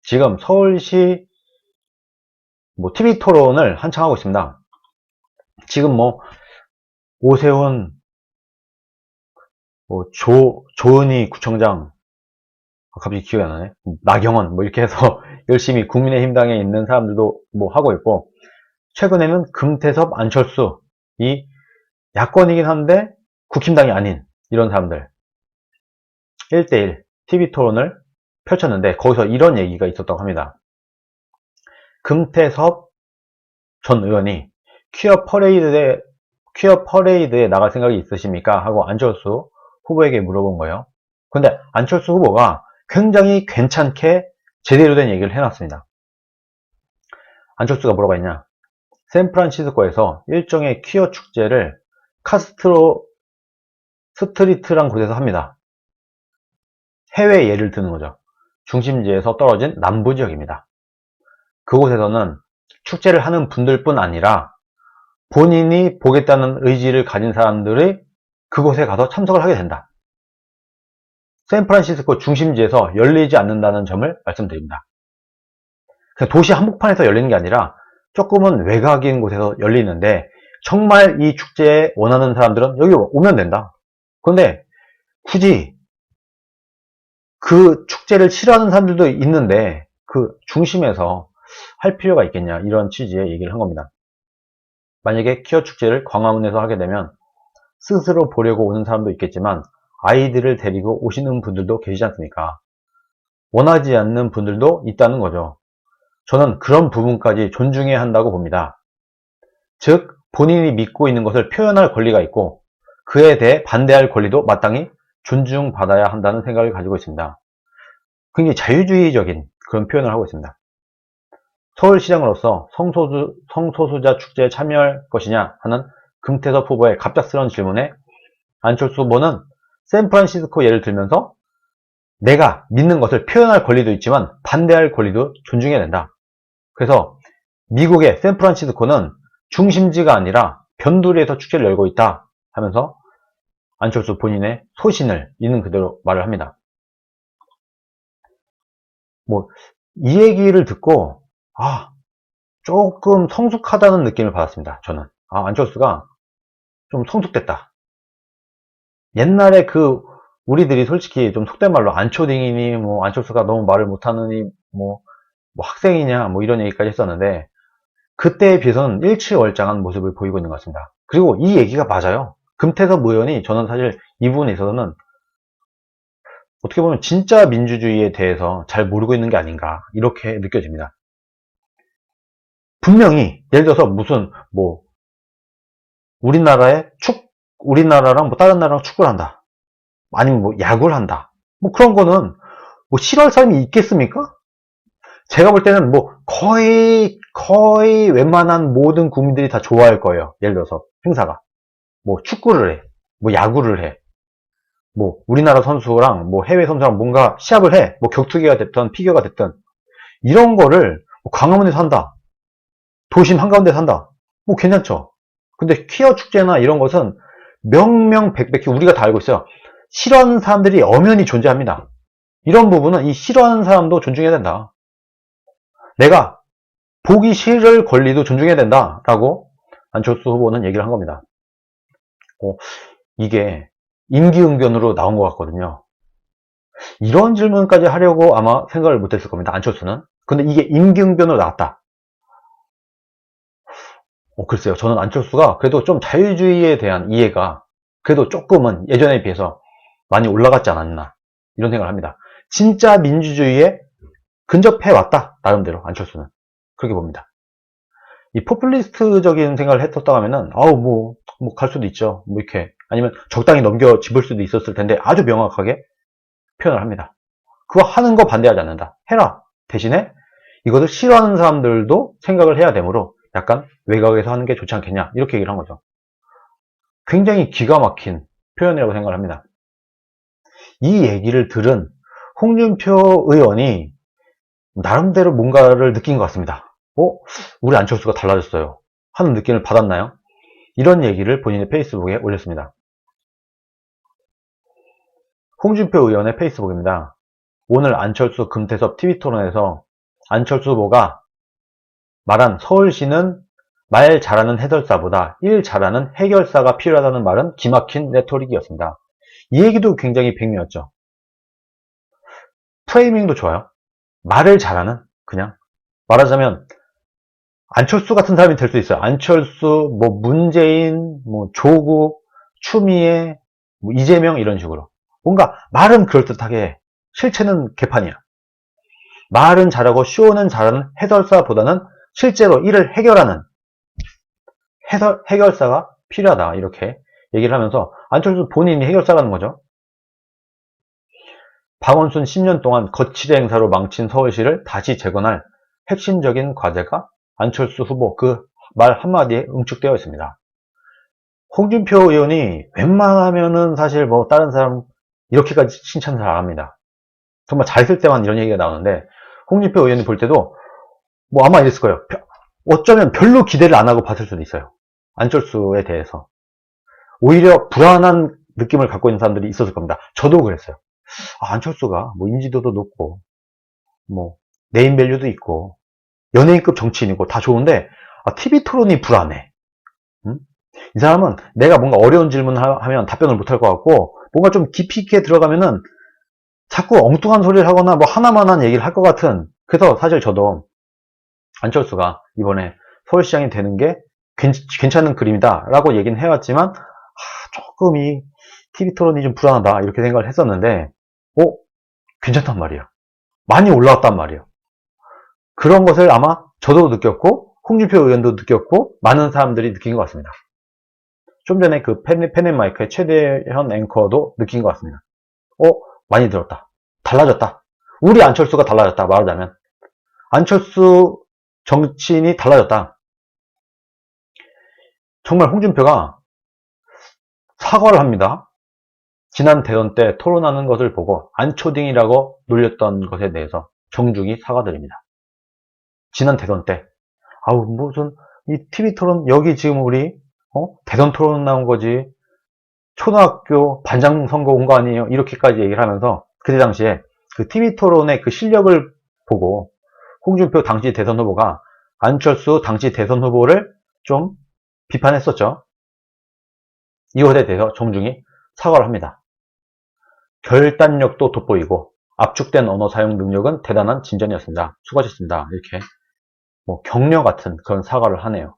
지금 서울시 TV 토론을 한창 하고 있습니다. 지금 오세훈, 조은희 구청장, 갑자기 기억이 안 나네. 나경원, 이렇게 해서 열심히 국민의힘당에 있는 사람들도 하고 있고, 최근에는 금태섭, 안철수, 이 야권이긴 한데 국힘당이 아닌 이런 사람들 1대1 TV 토론을 펼쳤는데, 거기서 이런 얘기가 있었다고 합니다. 금태섭 전 의원이 퀴어 퍼레이드에 나갈 생각이 있으십니까? 하고 안철수 후보에게 물어본 거예요. 근데 안철수 후보가 굉장히 괜찮게 제대로 된 얘기를 해놨습니다. 안철수가 뭐라고 했냐? 샌프란시스코에서 일종의 퀴어 축제를 카스트로 스트리트란 곳에서 합니다. 해외 예를 드는 거죠. 중심지에서 떨어진 남부 지역입니다. 그곳에서는 축제를 하는 분들뿐 아니라 본인이 보겠다는 의지를 가진 사람들이 그곳에 가서 참석을 하게 된다. 샌프란시스코 중심지에서 열리지 않는다는 점을 말씀드립니다. 도시 한복판에서 열리는 게 아니라 조금은 외곽인 곳에서 열리는데, 정말 이 축제에 원하는 사람들은 여기 오면 된다. 그런데 굳이 그 축제를 싫어하는 사람들도 있는데 그 중심에서 할 필요가 있겠냐, 이런 취지의 얘기를 한 겁니다. 만약에 퀴어 축제를 광화문에서 하게 되면 스스로 보려고 오는 사람도 있겠지만 아이들을 데리고 오시는 분들도 계시지 않습니까? 원하지 않는 분들도 있다는 거죠. 저는 그런 부분까지 존중해야 한다고 봅니다. 즉, 본인이 믿고 있는 것을 표현할 권리가 있고 그에 대해 반대할 권리도 마땅히 존중받아야 한다는 생각을 가지고 있습니다. 굉장히 자유주의적인 그런 표현을 하고 있습니다. 서울시장으로서 성소수자 축제에 참여할 것이냐 하는 금태섭 후보의 갑작스러운 질문에 안철수 후보는 샌프란시스코 예를 들면서 내가 믿는 것을 표현할 권리도 있지만 반대할 권리도 존중해야 된다. 그래서 미국의 샌프란시스코는 중심지가 아니라 변두리에서 축제를 열고 있다 하면서 안철수 본인의 소신을 있는 그대로 말을 합니다. 이 얘기를 듣고 조금 성숙하다는 느낌을 받았습니다. 저는 안철수가 좀 성숙됐다. 옛날에 우리들이 솔직히 좀 속된 말로 안초딩이니 안철수가 너무 말을 못하느니 학생이냐 이런 얘기까지 했었는데, 그때에 비해서는 일취월장한 모습을 보이고 있는 것 같습니다. 그리고 이 얘기가 맞아요. 금태섭 의원이, 저는 사실 이 부분에 있어서는 어떻게 보면 진짜 민주주의에 대해서 잘 모르고 있는 게 아닌가, 이렇게 느껴집니다. 분명히 예를 들어서 무슨 우리나라랑 다른 나라랑 축구를 한다, 아니면 야구를 한다, 그런 거는 싫어할 사람이 있겠습니까? 제가 볼 때는 거의 웬만한 모든 국민들이 다 좋아할 거예요. 예를 들어서 행사가 축구를 해, 야구를 해, 우리나라 선수랑 해외 선수랑 뭔가 시합을 해, 격투기가 됐든 피겨가 됐든, 이런 거를 광화문에서 한다, 도심 한가운데서 한다, 괜찮죠. 근데 퀴어 축제나 이런 것은 명명백백히 우리가 다 알고 있어요. 싫어하는 사람들이 엄연히 존재합니다. 이런 부분은 이 싫어하는 사람도 존중해야 된다. 내가 보기 싫을 권리도 존중해야 된다라고 안철수 후보는 얘기를 한 겁니다. 이게 임기응변으로 나온 것 같거든요. 이런 질문까지 하려고 아마 생각을 못했을 겁니다, 안철수는. 근데 이게 임기응변으로 나왔다. 글쎄요. 저는 안철수가 그래도 좀 자유주의에 대한 이해가 그래도 조금은 예전에 비해서 많이 올라갔지 않았나, 이런 생각을 합니다. 진짜 민주주의에 근접해왔다, 나름대로 안철수는. 그렇게 봅니다. 이 포퓰리스트적인 생각을 했었다고 하면은 갈 수도 있죠. 이렇게 아니면 적당히 넘겨 짚을 수도 있었을 텐데, 아주 명확하게 표현을 합니다. 그거 하는 거 반대하지 않는다. 해라. 대신에 이것을 싫어하는 사람들도 생각을 해야 되므로 약간 외곽에서 하는 게 좋지 않겠냐, 이렇게 얘기를 한 거죠. 굉장히 기가 막힌 표현이라고 생각을 합니다. 이 얘기를 들은 홍준표 의원이 나름대로 뭔가를 느낀 것 같습니다. 우리 안철수가 달라졌어요 하는 느낌을 받았나요? 이런 얘기를 본인의 페이스북에 올렸습니다. 홍준표 의원의 페이스북입니다. 오늘 안철수 금태섭 TV토론에서 안철수 후보가 말한 서울시는 말 잘하는 해설사보다 일 잘하는 해결사가 필요하다는 말은 기막힌 레토릭이었습니다. 이 얘기도 굉장히 백미였죠. 프레이밍도 좋아요. 말을 잘하는, 그냥 말하자면 안철수 같은 사람이 될 수 있어요. 안철수, 뭐 문재인, 뭐 조국, 추미애, 뭐 이재명 이런 식으로. 뭔가 말은 그럴듯하게 해. 실체는 개판이야. 말은 잘하고 쇼는 잘하는 해설사보다는 실제로 일을 해결하는 해결사가 필요하다. 이렇게 얘기를 하면서 안철수 본인이 해결사라는 거죠. 박원순 10년 동안 거칠의 행사로 망친 서울시를 다시 재건할 핵심적인 과제가 안철수 후보 그 말 한마디에 응축되어 있습니다. 홍준표 의원이 웬만하면은 사실 뭐 다른 사람 이렇게까지 칭찬을 안 합니다. 정말 잘 쓸 때만 이런 얘기가 나오는데 홍준표 의원이 볼 때도 뭐 아마 이랬을 거예요. 어쩌면 별로 기대를 안 하고 봤을 수도 있어요. 안철수에 대해서. 오히려 불안한 느낌을 갖고 있는 사람들이 있었을 겁니다. 저도 그랬어요. 안철수가 뭐 인지도도 높고 뭐 네임밸류도 있고 연예인급 정치인이고 다 좋은데 TV 토론이 불안해. 응? 이 사람은 내가 뭔가 어려운 질문을 하면 답변을 못할 것 같고 뭔가 좀 깊이 있게 들어가면은 자꾸 엉뚱한 소리를 하거나 뭐 하나만한 얘기를 할 것 같은. 그래서 사실 저도 안철수가 이번에 서울시장이 되는 게 괜찮은 그림이다 라고 얘기는 해왔지만 조금 이 TV 토론이 좀 불안하다 이렇게 생각을 했었는데 괜찮단 말이에요. 많이 올라왔단 말이에요. 그런 것을 아마 저도 느꼈고 홍준표 의원도 느꼈고 많은 사람들이 느낀 것 같습니다. 좀 전에 그 펜앤마이크의 최대현 앵커도 느낀 것 같습니다. 많이 들었다. 달라졌다. 우리 안철수가 달라졌다. 말하자면 안철수 정치인이 달라졌다. 정말 홍준표가 사과를 합니다. 지난 대선 때 토론하는 것을 보고 안초딩이라고 놀렸던 것에 대해서 정중히 사과드립니다. 지난 대선 때 무슨 이 TV 토론 여기 지금 우리 대선 토론 나온 거지 초등학교 반장 선거 온 거 아니에요? 이렇게까지 얘기를 하면서 그때 당시에 그 TV 토론의 그 실력을 보고 홍준표 당시 대선 후보가 안철수 당시 대선 후보를 좀 비판했었죠. 이것에 대해서 정중히 사과를 합니다. 결단력도 돋보이고 압축된 언어 사용 능력은 대단한 진전이었습니다. 수고하셨습니다. 이렇게 뭐 격려 같은 그런 사과를 하네요.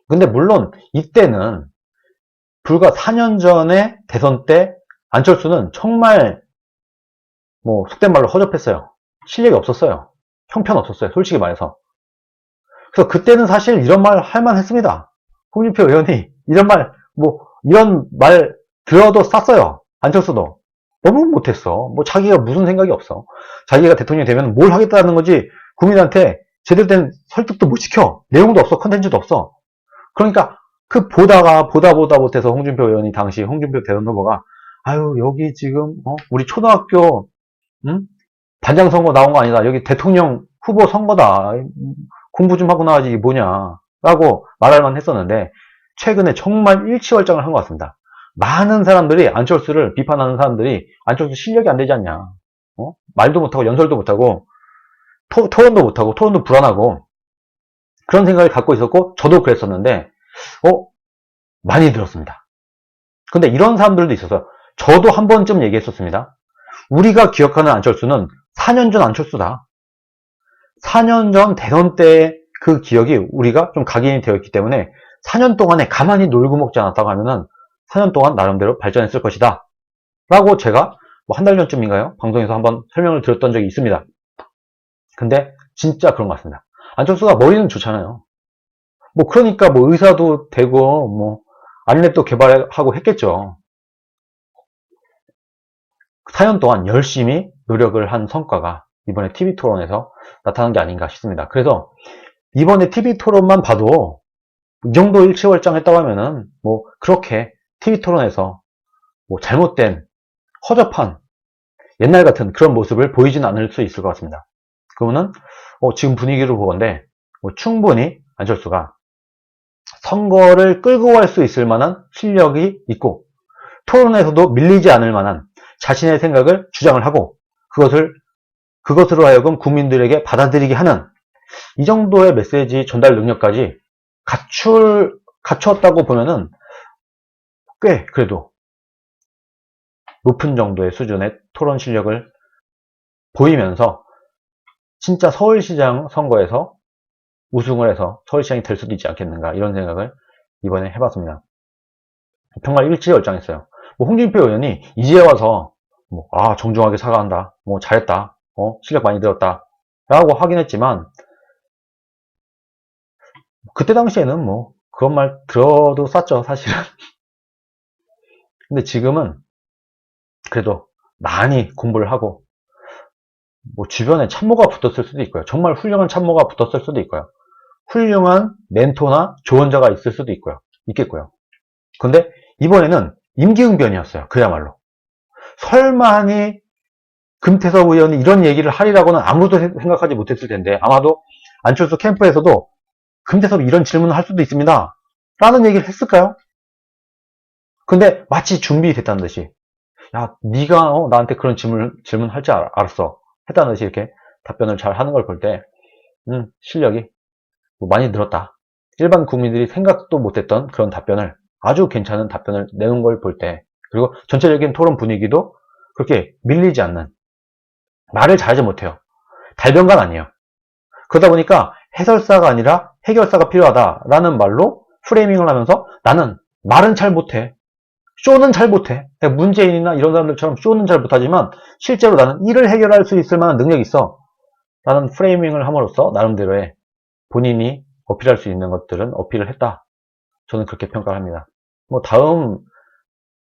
근데 물론 이때는 불과 4년 전에 대선 때 안철수는 정말 뭐 속된 말로 허접했어요. 실력이 없었어요. 형편없었어요. 솔직히 말해서. 그래서 그때는 사실 이런 말 할만 했습니다. 홍준표 의원이 이런 말 들어도 쌌어요. 안철수도. 너무 못했어. 뭐 자기가 무슨 생각이 없어. 자기가 대통령이 되면 뭘 하겠다는 거지 국민한테 제대로 된 설득도 못 시켜. 내용도 없어. 컨텐츠도 없어. 그러니까 그 보다 못해서 홍준표 의원이 당시 홍준표 대선 후보가 여기 지금 우리 초등학교 반장 선거 나온 거 아니다. 여기 대통령 후보 선거다. 공부 좀 하고 나와야지 이게 뭐냐 라고 말할만 했었는데 최근에 정말 일치월장을 한 것 같습니다. 많은 사람들이 안철수를 비판하는 사람들이 안철수 실력이 안 되지 않냐. 말도 못하고 연설도 못하고 토론도 못하고 토론도 불안하고 그런 생각을 갖고 있었고 저도 그랬었는데 많이 들었습니다. 근데 이런 사람들도 있어서 저도 한 번쯤 얘기했었습니다. 우리가 기억하는 안철수는 4년 전 안철수다. 4년 전 대선 때 그 기억이 우리가 좀 각인이 되어 있기 때문에 4년 동안에 가만히 놀고 먹지 않았다고 하면은 4년 동안 나름대로 발전했을 것이다. 라고 제가 한 달 전쯤인가요? 방송에서 한번 설명을 드렸던 적이 있습니다. 근데 진짜 그런 것 같습니다. 안철수가 머리는 좋잖아요. 그러니까 의사도 되고 안랩도 개발하고 했겠죠. 4년 동안 열심히 노력을 한 성과가 이번에 TV 토론에서 나타난 게 아닌가 싶습니다. 그래서 이번에 TV 토론만 봐도 이 정도 일치월장했다고 하면은 그렇게 TV 토론에서 잘못된 허접한 옛날 같은 그런 모습을 보이지는 않을 수 있을 것 같습니다. 그러면은 지금 분위기를 보건데 충분히 안철수가 선거를 끌고 갈 수 있을 만한 실력이 있고 토론에서도 밀리지 않을 만한 자신의 생각을 주장을 하고 그것으로 하여금 국민들에게 받아들이게 하는 이 정도의 메시지 전달 능력까지 갖추었다고 보면은 꽤 그래도 높은 정도의 수준의 토론 실력을 보이면서 진짜 서울시장 선거에서 우승을 해서 서울시장이 될 수도 있지 않겠는가 이런 생각을 이번에 해봤습니다. 정말 일치월장했어요. 뭐 홍준표 의원이 이제 와서 정중하게 사과한다, 잘했다, 실력 많이 늘었다 라고 하긴 했지만 그때 당시에는 그런 말 들어도 쌌죠 사실은. 근데 지금은 그래도 많이 공부를 하고 주변에 참모가 붙었을 수도 있고요. 정말 훌륭한 참모가 붙었을 수도 있고요. 훌륭한 멘토나 조언자가 있을 수도 있겠고요. 근데 이번에는 임기응변이었어요. 그야말로. 설마니 금태섭 의원이 이런 얘기를 하리라고는 아무도 생각하지 못했을 텐데 아마도 안철수 캠프에서도 금태섭이 이런 질문을 할 수도 있습니다. 라는 얘기를 했을까요? 근데 마치 준비됐다는 듯이 야, 네가 나한테 그런 질문할 줄 알았어. 했다는 듯이 이렇게 답변을 잘 하는 걸 볼 때 실력이 많이 늘었다. 일반 국민들이 생각도 못했던 그런 답변을 아주 괜찮은 답변을 내는 걸 볼 때 그리고 전체적인 토론 분위기도 그렇게 밀리지 않는 말을 잘하지 못해요. 달변가 아니에요. 그러다 보니까 해설사가 아니라 해결사가 필요하다라는 말로 프레이밍을 하면서 나는 말은 잘 못해. 쇼는 잘 못해. 문재인이나 이런 사람들처럼 쇼는 잘 못하지만 실제로 나는 일을 해결할 수 있을 만한 능력이 있어. 라는 프레이밍을 함으로써 나름대로의 본인이 어필할 수 있는 것들은 어필을 했다. 저는 그렇게 평가를 합니다. 다음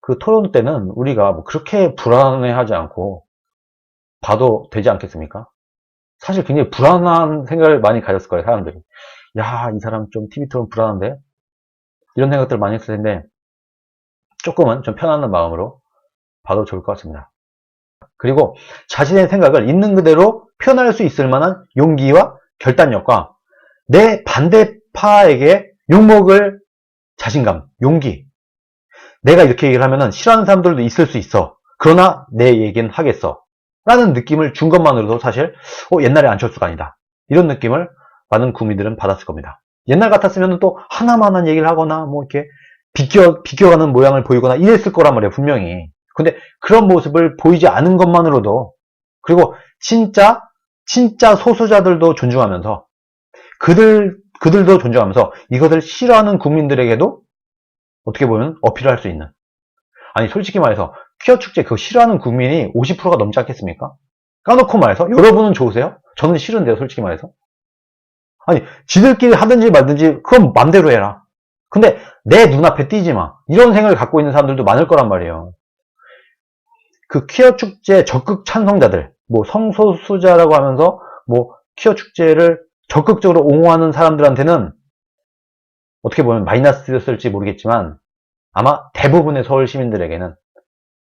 그 토론 때는 우리가 그렇게 불안해하지 않고 봐도 되지 않겠습니까? 사실 굉장히 불안한 생각을 많이 가졌을 거예요, 사람들이. 야, 이 사람 좀 TV 토론 불안한데? 이런 생각들을 많이 했을 텐데, 조금은 좀 편안한 마음으로 봐도 좋을 것 같습니다. 그리고 자신의 생각을 있는 그대로 표현할 수 있을 만한 용기와 결단력과 내 반대파에게 욕먹을 자신감, 용기. 내가 이렇게 얘기를 하면 싫어하는 사람들도 있을 수 있어. 그러나 내 얘기는 하겠어. 라는 느낌을 준 것만으로도 사실 옛날에 안철수가 아니다. 이런 느낌을 많은 국민들은 받았을 겁니다. 옛날 같았으면 또 하나만한 얘기를 하거나 이렇게 비껴가는 모양을 보이거나 이랬을 거란 말이에요. 분명히. 근데 그런 모습을 보이지 않은 것만으로도 그리고 진짜 소수자들도 존중하면서 그들도 존중하면서 이것을 싫어하는 국민들에게도 어떻게 보면 어필할 수 있는. 아니 솔직히 말해서 퀴어 축제 그거 싫어하는 국민이 50%가 넘지 않겠습니까? 까놓고 말해서 여러분은 좋으세요? 저는 싫은데요 솔직히 말해서. 아니 지들끼리 하든지 말든지 그건 맘대로 해라. 근데 내 눈앞에 띄지 마. 이런 생각을 갖고 있는 사람들도 많을 거란 말이에요. 그 퀴어 축제 적극 찬성자들, 성소수자라고 하면서 퀴어 축제를 적극적으로 옹호하는 사람들한테는 어떻게 보면 마이너스였을지 모르겠지만 아마 대부분의 서울 시민들에게는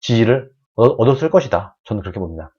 지지를 얻었을 것이다. 저는 그렇게 봅니다.